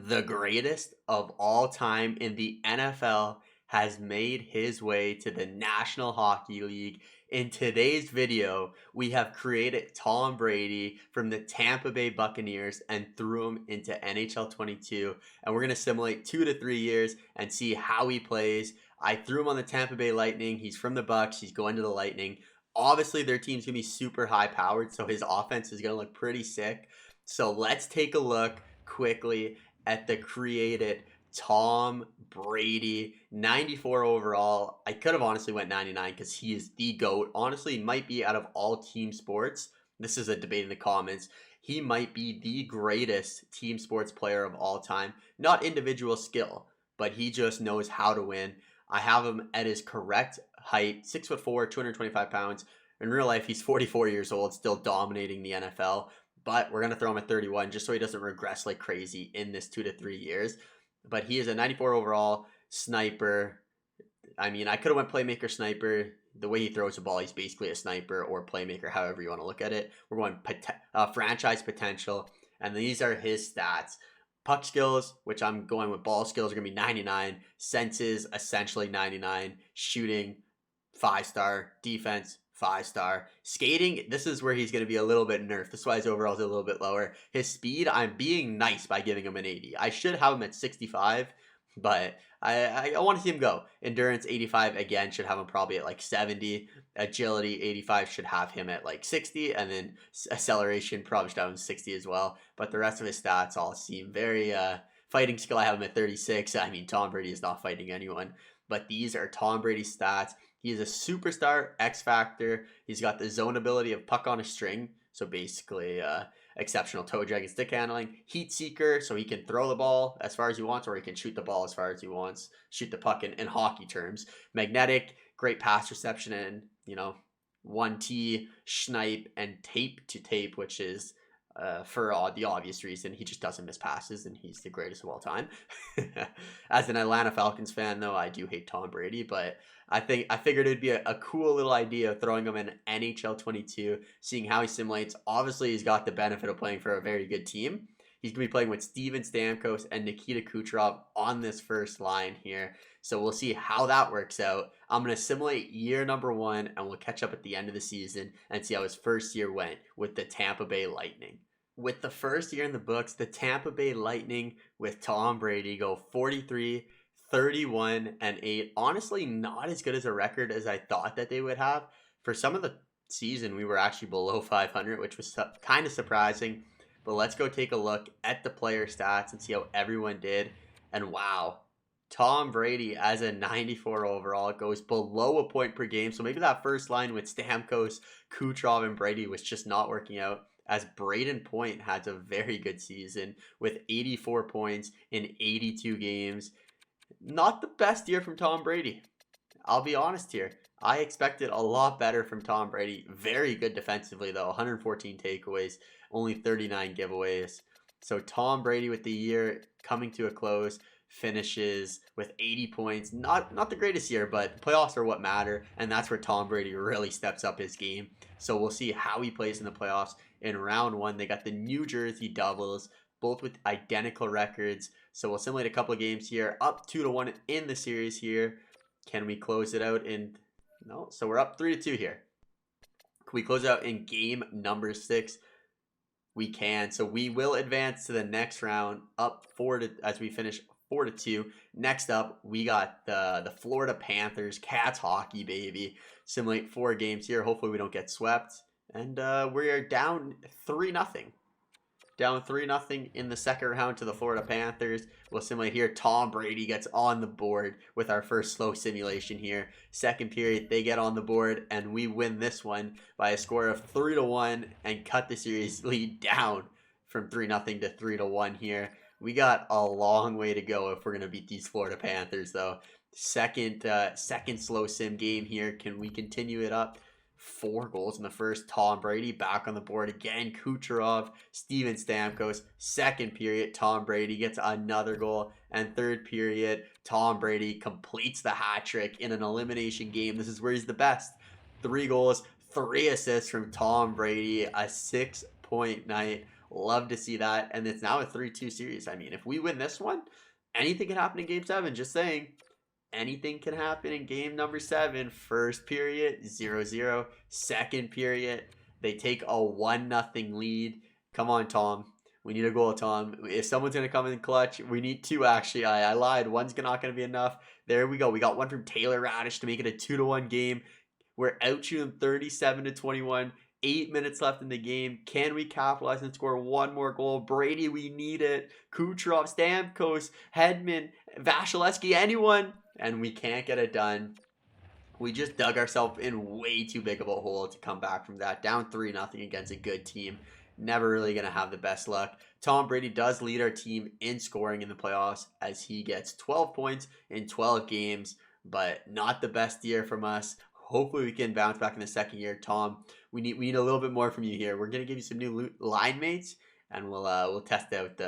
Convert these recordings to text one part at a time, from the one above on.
the greatest of all time in the NFL has made his way to the National Hockey League. In today's video, we have created Tom Brady from the Tampa Bay Buccaneers and threw him into NHL 22. And we're going to simulate 2 to 3 years and see how he plays. I threw him on the Tampa Bay Lightning. He's from the Bucs. He's going to the Lightning. Obviously, their team's going to be super high powered, so his offense is going to look pretty sick. So let's take a look quickly at the created Tom Brady, 94 overall. I could have honestly went 99 because he is the GOAT. Honestly, might be out of all team sports. This is a debate in the comments. He might be the greatest team sports player of all time. Not individual skill, but he just knows how to win. I have him at his correct height, 6'4", 225 pounds. In real life, he's 44 years old, still dominating the NFL. But we're going to throw him at 31 just so he doesn't regress like crazy in this 2 to 3 years. But he is a 94 overall sniper. I mean, I could have went playmaker sniper. The way he throws the ball, he's basically a sniper or playmaker, however you want to look at it. We're going franchise potential. And these are his stats. Puck skills, which I'm going with ball skills, are going to be 99. Senses, essentially 99. Shooting, 5-star. Defense, 5-star. Skating, this is where he's going to be a little bit nerfed. This is why his overall is a little bit lower. His speed, I'm being nice by giving him an 80. I should have him at 65, but I want to see him go. Endurance, 85, again, should have him probably at like 70. Agility, 85, should have him at like 60. And then acceleration, probably should have him 60 as well. But the rest of his stats all seem very... fighting skill, I have him at 36. I mean, Tom Brady is not fighting anyone. But these are Tom Brady's stats. He is a superstar X Factor. He's got the zone ability of puck on a string. So basically, exceptional toe drag and stick handling. Heat seeker, so he can throw the ball as far as he wants, or he can shoot the ball as far as he wants. Shoot the puck in hockey terms. Magnetic, great pass reception, and, 1T, snipe, and tape to tape, which is for the obvious reason. He just doesn't miss passes, and he's the greatest of all time. As an Atlanta Falcons fan, though, I do hate Tom Brady, but I figured it'd be a cool little idea of throwing him in NHL 22, seeing how he simulates. Obviously, he's got the benefit of playing for a very good team. He's going to be playing with Steven Stamkos and Nikita Kucherov on this first line here. So we'll see how that works out. I'm going to simulate year number 1, and we'll catch up at the end of the season and see how his first year went with the Tampa Bay Lightning. With the first year in the books, the Tampa Bay Lightning with Tom Brady go 43, 31, and 8. Honestly, not as good as a record as I thought that they would have. For some of the season, we were actually below 500, which was kind of surprising. But let's go take a look at the player stats and see how everyone did. And wow, Tom Brady as a 94 overall goes below a point per game. So maybe that first line with Stamkos, Kucherov, and Brady was just not working out, as Braden Point had a very good season with 84 points in 82 games. Not the best year from Tom Brady. I'll be honest here. I expected a lot better from Tom Brady. Very good defensively, though. 114 takeaways, only 39 giveaways. So Tom Brady with the year coming to a close finishes with 80 points. Not the greatest year, but playoffs are what matter, and that's where Tom Brady really steps up his game. So we'll see how he plays in the playoffs. In round 1, they got the New Jersey Devils, both with identical records. So we'll simulate a couple of games here. Up 2-1 in the series here. Can we close it out in... No, so we're up 3-2 here. Can we close out in game number 6? We can. So we will advance to the next round, up 4 as we finish 4-2. Next up, we got the Florida Panthers, Cats hockey, baby. Simulate 4 games here. Hopefully we don't get swept. And we are down 3-0. Down 3-0 in the second round to the Florida Panthers. We'll simulate here. Tom Brady gets on the board with our first slow simulation here. Second period, they get on the board, and we win this one by a score of 3-1 and cut the series lead down from 3-0 to 3-1 here. We got a long way to go if we're going to beat these Florida Panthers, though. Second slow sim game here. Can we continue it up? 4 goals in the first. Tom Brady back on the board again. Kucherov, Steven Stamkos. Second period, Tom Brady gets another goal. And third period, Tom Brady completes the hat trick in an elimination game. This is where he's the best. 3 goals, 3 assists from Tom Brady. A 6-point night. Love to see that. And it's now a 3-2 series. I mean, if we win this one, anything can happen in game 7. Just saying. Anything can happen in game number 7. First period, 0-0. Second period, they take a 1-0 lead. Come on, Tom. We need a goal, Tom. If someone's going to come in clutch, we need 2, actually. I lied. One's not going to be enough. There we go. We got one from Taylor Radish to make it a 2-1 game. We're out shooting 37-21. 8 minutes left in the game. Can we capitalize and score one more goal? Brady, we need it. Kucherov, Stamkos, Hedman, Vasilevsky, anyone. And we can't get it done. We just dug ourselves in way too big of a hole to come back from that. Down 3-0 against a good team. Never really going to have the best luck. Tom Brady does lead our team in scoring in the playoffs as he gets 12 points in 12 games, but not the best year from us. Hopefully we can bounce back in the second year. Tom, we need a little bit more from you here. We're going to give you some new line mates, and we'll test out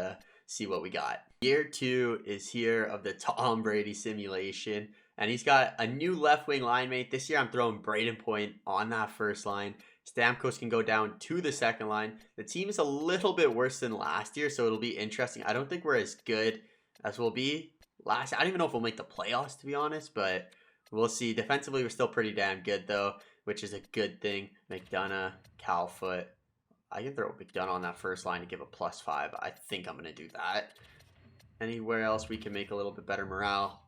see what we got. Year 2 is here of the Tom Brady simulation, and he's got a new left wing line mate. This year I'm throwing Braden Point on that first line. Stamkos can go down to the second line. The team is a little bit worse than last year, so it'll be interesting. I don't think we're as good as we'll be last. I don't even know if we'll make the playoffs, to be honest, but we'll see. Defensively, we're still pretty damn good, though, which is a good thing. McDonough, Calfoot. I can throw McDonough on that first line to give a +5. I think I'm going to do that. Anywhere else we can make a little bit better morale.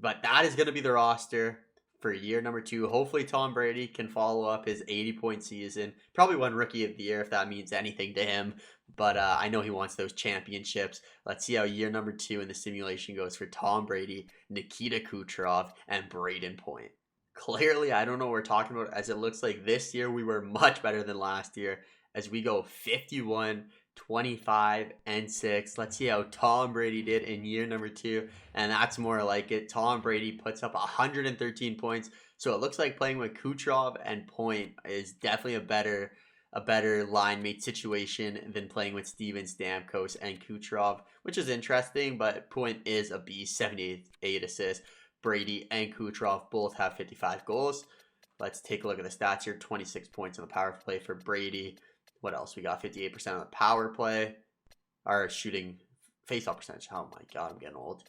But that is going to be the roster for year number 2. Hopefully Tom Brady can follow up his 80-point season. Probably won Rookie of the Year if that means anything to him. But I know he wants those championships. Let's see how year number 2 in the simulation goes for Tom Brady, Nikita Kucherov, and Braden Point. Clearly, I don't know what we're talking about, as it looks like this year we were much better than last year as we go 51, 25, and 6. Let's see how Tom Brady did in year number 2, and that's more like it. Tom Brady puts up 113 points, so it looks like playing with Kucherov and Point is definitely a better line mate situation than playing with Steven Stamkos and Kucherov, which is interesting, but Point is a beast, 78 assists. Brady and Kucherov both have 55 goals. Let's take a look at the stats here. 26 points on the power play for Brady. What else? We got 58% on the power play. Our shooting face-off percentage. Oh my god, I'm getting old.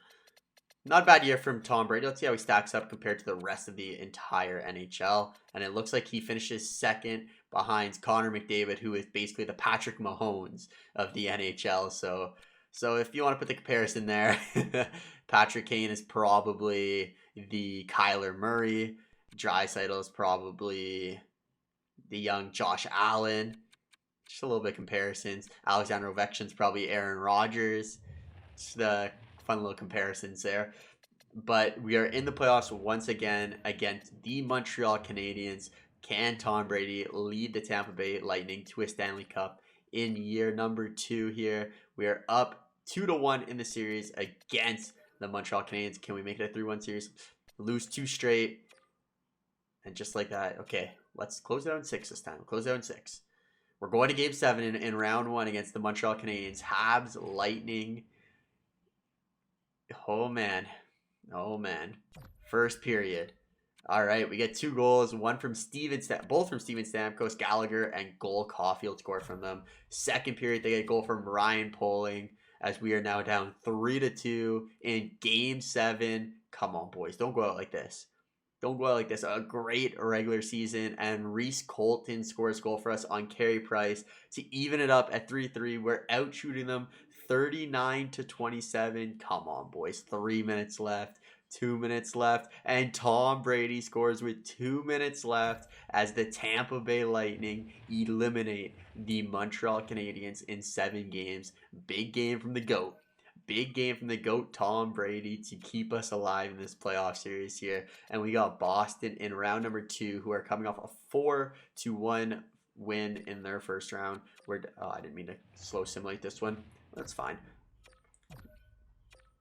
Not a bad year from Tom Brady. Let's see how he stacks up compared to the rest of the entire NHL. And it looks like he finishes second behind Connor McDavid, who is basically the Patrick Mahomes of the NHL. So if you want to put the comparison there, Patrick Kane is probably the Kyler Murray. Draisaitl is probably the young Josh Allen. Just a little bit of comparisons. Alexander Ovechkin's probably Aaron Rodgers. Just the fun little comparisons there. But we are in the playoffs once again against the Montreal Canadiens. Can Tom Brady lead the Tampa Bay Lightning to a Stanley Cup in year number 2 here? We are up 2-1 in the series against the Montreal Canadiens. Can we make it a 3-1 series? Lose 2 straight. And just like that, okay, let's close it out in 6 this time. Close it out in 6. We're going to game 7 in round 1 against the Montreal Canadiens. Habs, Lightning. Oh, man. Oh, man. First period. All right, we get 2 goals. Both from Steven Stamkos, Gallagher, and Cole Caulfield score from them. Second period, they get a goal from Ryan Poling as we are now down 3-2 in game 7. Come on, boys. Don't go out like this. Don't go out like this. A great regular season, and Reese Colton scores goal for us on Carey Price to even it up at 3-3. We're out shooting them 39-27. Come on, boys. 3 minutes left. 2 minutes left, and Tom Brady scores with 2 minutes left as the Tampa Bay Lightning eliminate the Montreal Canadiens in 7 games. Big game from the GOAT. Big game from the GOAT, Tom Brady, to keep us alive in this playoff series here. And we got Boston in round number 2, who are coming off a 4-1 win in their first round. I didn't mean to slow simulate this one. That's fine.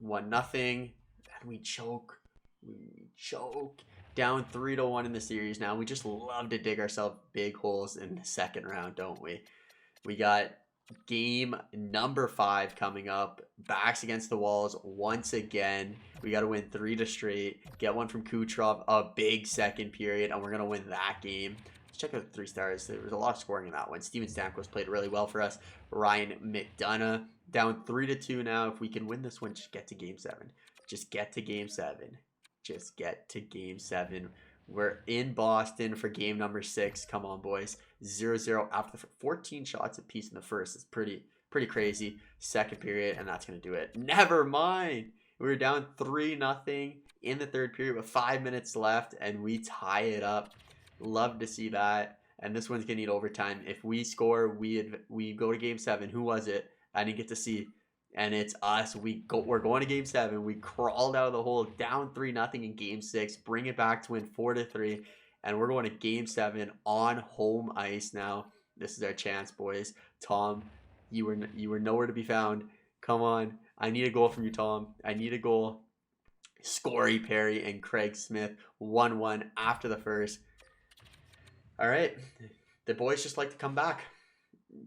1-0. And we choke. We choke. Down 3-1 in the series now. We just love to dig ourselves big holes in the second round, don't we? We got game number 5 coming up. Backs against the walls once again. We got to win 3 straight. Get one from Kucherov. A big second period. And we're going to win that game. let's check out the 3 stars. There was a lot of scoring in that one. Steven Stamkos played really well for us. Ryan McDonough down 3-2 now. If we can win this one, just get to game 7. Just get to game 7. Just get to game 7. We're in Boston for game number 6. Come on, boys. 0-0 after 14 shots apiece in the first. It's pretty crazy. Second period, and that's going to do it. Never mind. We were down 3-0 in the third period with 5 minutes left, and we tie it up. Love to see that. And this one's going to need overtime. If we score, we go to game 7. Who was it? I didn't get to see. And it's us. We're going to game 7. We crawled out of the hole, down 3-0 in game 6. Bring it back to win 4-3. And we're going to game 7 on home ice now. This is our chance, boys. Tom, you were nowhere to be found. Come on. I need a goal from you, Tom. I need a goal. Scorey Perry and Craig Smith 1-1 after the first. All right. The boys just like to come back.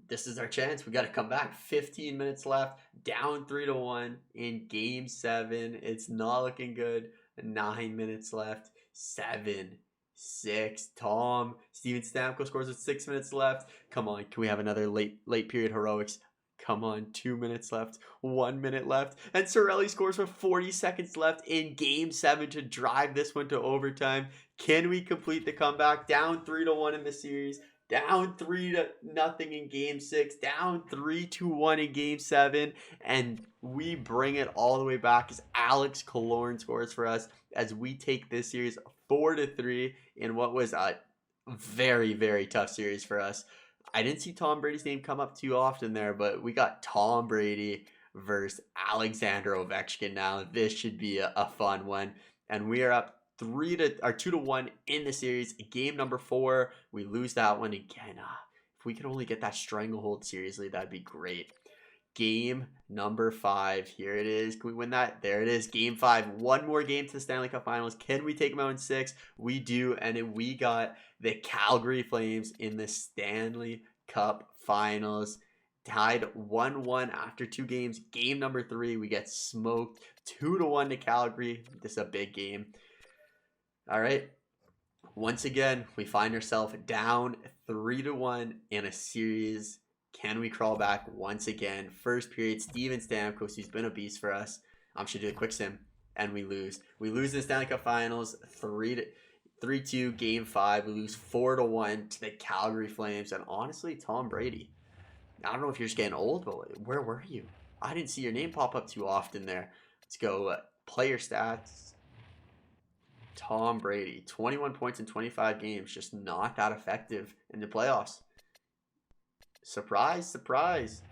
This is our chance. We got to come back. 15 minutes left. Down 3-1 in game 7. It's not looking good. 9 minutes left. 7, 6. Tom. Steven Stamkos scores with 6 minutes left. Come on. Can we have another late period heroics? Come on. 2 minutes left. 1 minute left. And Cirelli scores with 40 seconds left in game 7 to drive this one to overtime. Can we complete the comeback? Down 3-1 in the series. Down 3-0 in game 6. Down 3-1 in game 7. And we bring it all the way back as Alex Killorn scores for us as we take this series 4-3 in what was a very, very tough series for us. I didn't see Tom Brady's name come up too often there, but we got Tom Brady versus Alexander Ovechkin now. This should be a fun one. And we are up 2-1 in the series. Game number 4, we lose that one again. If we could only get that stranglehold seriously, that'd be great. Game number 5, here it is. Can we win that? There it is. Game 5. One more game to the Stanley Cup Finals. Can we take them out in 6? We do, and then we got the Calgary Flames in the Stanley Cup Finals. Tied 1-1 after 2 games. Game number 3, we get smoked 2-1 to Calgary. This is a big game. All right. Once again, we find ourselves down 3-1 in a series. Can we crawl back once again? First period, Steven Stamkos, who's been a beast for us. I'm sure do a quick sim, and we lose. We lose in the Stanley Cup Finals 3-2, game 5. We lose 4-1 to the Calgary Flames. And honestly, Tom Brady, I don't know if you're just getting old, but where were you? I didn't see your name pop up too often there. Let's go player stats. Tom Brady, 21 points in 25 games, just not that effective in the playoffs. Surprise, surprise.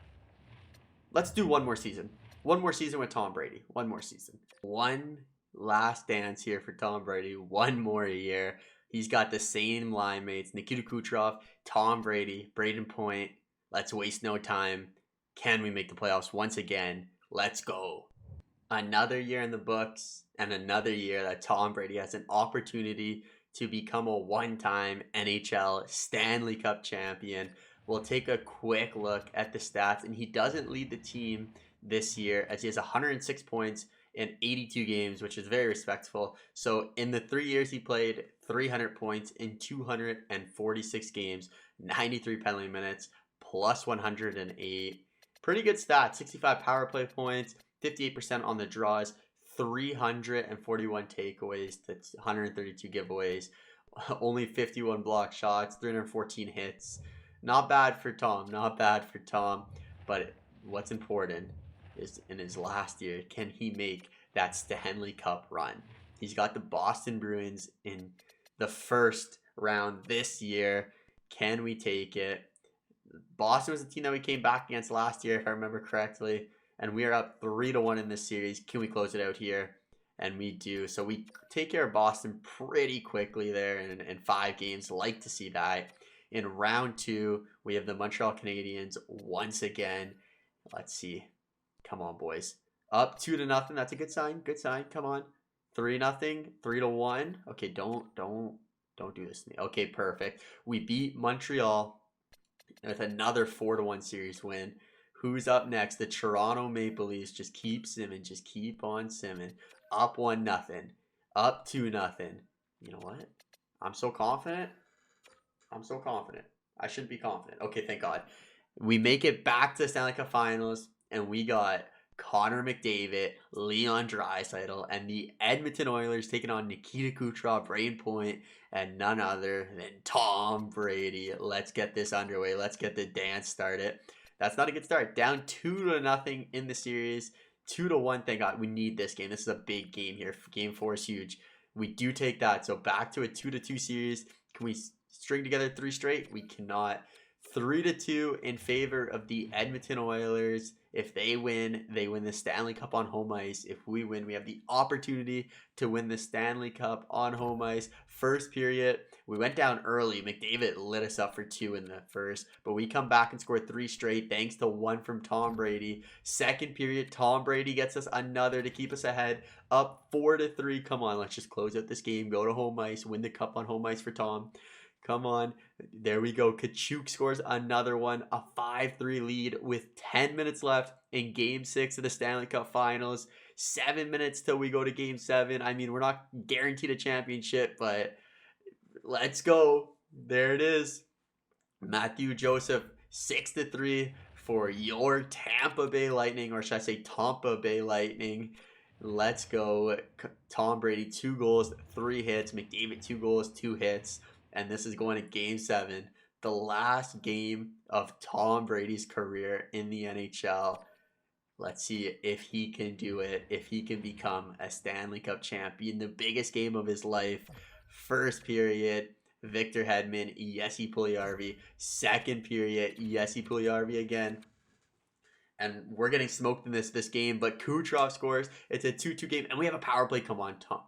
Let's do one more season. One more season with Tom Brady. One more season. One last dance here for Tom Brady. One more year. He's got the same line mates. Nikita Kucherov, Tom Brady, Braden Point. Let's waste no time. Can we make the playoffs once again? Let's go. Another year in the books, and another year that Tom Brady has an opportunity to become a one-time NHL Stanley Cup champion. We'll take a quick look at the stats, and he doesn't lead the team this year as he has 106 points in 82 games, which is very respectful. So in the 3 years he played, 300 points in 246 games, 93 penalty minutes, plus 108. Pretty good stats. 65 power play points, 58% on the draws, 341 takeaways to 132 giveaways, only 51 block shots, 314 hits. Not bad for Tom. Not bad for Tom. But what's important is in his last year, can he make that Stanley Cup run? He's got the Boston Bruins in the first round this year. Can we take it? Boston was the team that we came back against last year, if I remember correctly. And we are up 3-1 in this series. Can we close it out here? And we do. So we take care of Boston pretty quickly there in 5 games. Like to see that. In round 2, we have the Montreal Canadiens once again. Let's see. Come on, boys. Up 2-0. That's a good sign. Good sign. Come on. 3-0. 3-1. Okay, don't do this to me. Okay, perfect. We beat Montreal with another 4-1 series win. Who's up next? The Toronto Maple Leafs. Just keep simming. Just keep on simming. Up 1-0. Up 2-0. You know what? I'm so confident. I'm so confident. I should be confident. Okay, thank God. We make it back to the Stanley Cup Finals, and we got Connor McDavid, Leon Draisaitl, and the Edmonton Oilers taking on Nikita Kucherov, Brain Point, and none other than Tom Brady. Let's get this underway. Let's get the dance started. That's not a good start. Down 2-0 in the series. 2-1. Thank God. We need this game. This is a big game here. Game 4 is huge. We do take that. So back to a 2-2 series. Can we string together 3 straight? We cannot. 3-2 in favor of the Edmonton Oilers. If they win the Stanley Cup on home ice. If we win, we have the opportunity to win the Stanley Cup on home ice. First period, we went down early. McDavid lit us up for 2 in the first, but we come back and score 3 straight thanks to 1 from Tom Brady. Second period, Tom Brady gets us another to keep us ahead, up 4-3. Come on, let's just close out this game, go to home ice, win the cup on home ice for Tom. Come on. There we go. Kachuk scores another one. A 5-3 lead with 10 minutes left in Game 6 of the Stanley Cup Finals. 7 minutes till we go to Game 7. I mean, we're not guaranteed a championship, but let's go. There it is. Matthew Joseph, 6-3 for your Tampa Bay Lightning, or should I say Tampa Bay Lightning. Let's go. Tom Brady, 2 goals, 3 hits. McDavid, 2 goals, 2 hits. And this is going to Game 7, the last game of Tom Brady's career in the NHL. Let's see if he can do it, if he can become a Stanley Cup champion, the biggest game of his life. First period, Victor Hedman, Jesse Puljujarvi. Second period, Jesse Puljujarvi again. And we're getting smoked in this game, but Kucherov scores. It's a 2-2 game, and we have a power play. Come on, Tom.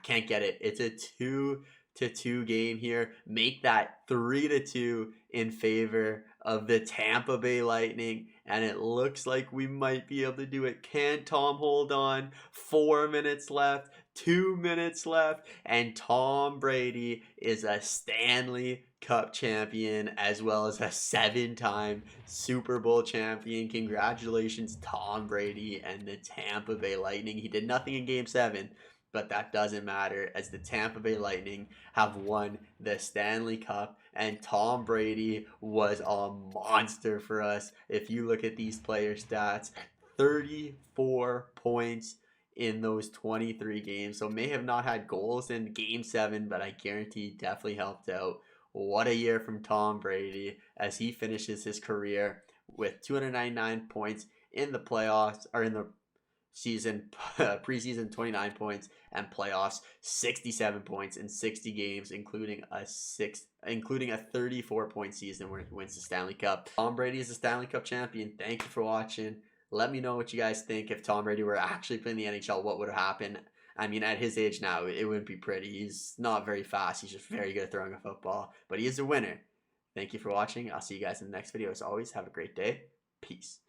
Can't get it. It's a 2-2 game here. Make that 3-2 in favor of the Tampa Bay Lightning, and it looks like we might be able to do it. Can Tom hold on? 4 minutes left, 2 minutes left, and Tom Brady is a Stanley Cup champion as well as a 7-time Super Bowl champion. Congratulations, Tom Brady and the Tampa Bay Lightning. He did nothing in Game 7, but that doesn't matter as the Tampa Bay Lightning have won the Stanley Cup, and Tom Brady was a monster for us. If you look at these player stats, 34 points in those 23 games. So may have not had goals in Game 7, but I guarantee definitely helped out. What a year from Tom Brady as he finishes his career with 299 points in the playoffs, or in the season, preseason 29 points, and playoffs 67 points in 60 games, including a 34-point season where he wins the Stanley Cup. Tom Brady is a Stanley Cup champion. Thank you for watching. Let me know what you guys think. If Tom Brady were actually playing the NHL, what would have happened? I mean, at his age now, it wouldn't be pretty. He's not very fast. He's just very good at throwing a football, but he is a winner. Thank you for watching. I'll see you guys in the next video. As always, have a great day. Peace.